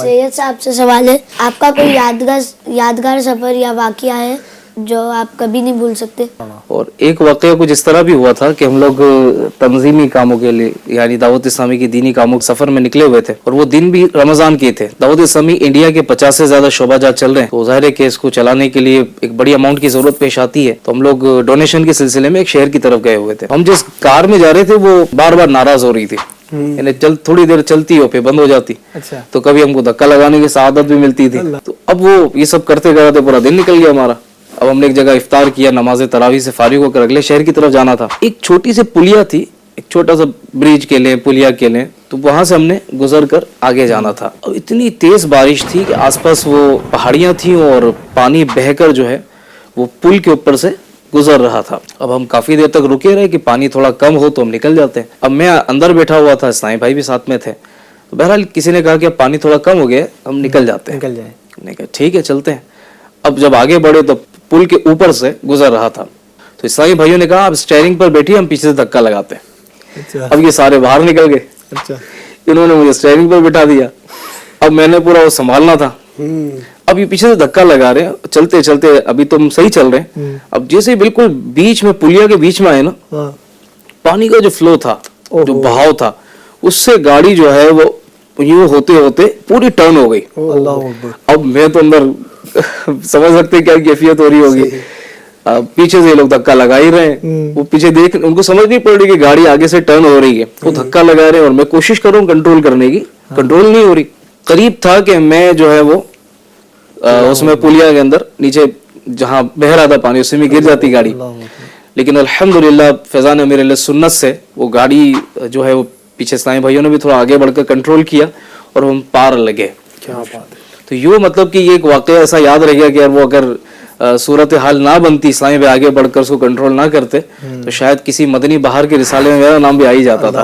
सैयद साहब से सवाल है, आपका कोई यादगार सफर या वाकया है जो आप कभी नहीं भूल सकते? और एक वाकया कुछ इस तरह भी हुआ था कि हम लोग तंजीमी कामों के लिए यानी दावत इस्लामी की दीनी कामों के सफर में निकले हुए थे और वो दिन भी रमजान के थे। दावत इस्लामी इंडिया के 50 से ज्यादा शोबाजात चल रहे हैं, तो जाहिर है कि इसको चलाने के लिए एक बड़ी अमाउंट की जरूरत पेश आती है। तो हम लोग डोनेशन के सिलसिले में एक शहर की तरफ गए हुए थे। हम जिस कार में जा रहे थे वो बार बार नाराज हो रही थी, यानी थोड़ी देर चलती हो फिर बंद हो जाती। अच्छा। तो कभी हमको धक्का लगाने की सआदत भी मिलती थी। तो अब वो ये सब करते करते पूरा दिन निकल गया हमारा। अब हमने एक जगह इफ्तार किया, नमाज तरावी से फारिग होकर अगले शहर की तरफ जाना था। एक छोटी सी पुलिया थी, एक छोटा सा ब्रिज के लिए, पुलिया के लिए, तो वहां से हमने गुजर कर आगे जाना था। अब इतनी तेज बारिश थी कि आसपास वो पहाड़ियां थी और पानी बहकर जो है वो पुल के ऊपर से गुजर रहा था। अब हम काफी देर तक रुके रहे कि पानी थोड़ा कम हो तो हम निकल जाते हैं। अब मैं अंदर बैठा हुआ था, साईं भाई भी साथ में थे। तो बहरहाल किसी ने कहा कि अब पानी थोड़ा कम हो गया, हम निकल जाते हैं। निकल जाए। मैंने कहा ठीक है चलते हैं। अब जब आगे बढ़े तो पुल के ऊपर से गुजर रहा था, तो ईसाई भाइयों ने कहा आप स्टीयरिंग पर बैठिए, हम पीछे से धक्का लगाते हैं। अच्छा। अब ये सारे बाहर निकल गए। अच्छा। इन्होंने मुझे स्टीयरिंग पर बिठा दिया। अब मैंने पूरा वो संभालना था। अब ये पीछे से धक्का लगा रहे हैं, चलते चलते अभी तो हम सही चल रहे हैं। अब जैसे बिल्कुल बीच में, पुलिया के बीच में आए ना, पानी का जो फ्लो था, जो बहाव था, उससे गाड़ी जो है वो यूं होते होते पूरी टर्न हो गई। अल्लाह अकबर। अब मैं तो अंदर समझ सकते क्या कैफियत हो रही होगी। पीछे से ये लोग धक्का लगा ही रहे हैं। वो पीछे देख, उनको समझ नहीं पड़ रही कि गाड़ी आगे से टर्न हो रही है। वो धक्का लगा रहे हैं और मैं कोशिश करूं कंट्रोल करने की, कंट्रोल नहीं हो रही। करीब था कि मैं जो है वो उसमें पुलिया के अंदर नीचे जहां बह रहा था पानी, उसमें गिर जाती गाड़ी। लेकिन अल्हम्दुलिल्लाह फैजान अमीर सुन्नत से वो गाड़ी जो है वो पीछे साईं भाइयों ने भी थोड़ा आगे बढ़कर कंट्रोल किया और हम पार लगे। क्या बात है। तो यूँ मतलब कि ये एक वाकया ऐसा याद रह गया कि यार वो अगर सूरत हाल ना बनती, साईं भाई आगे बढ़कर उसको कंट्रोल ना करते, तो शायद किसी मदनी बहार के रिसाले में मेरा नाम भी आ ही जाता था।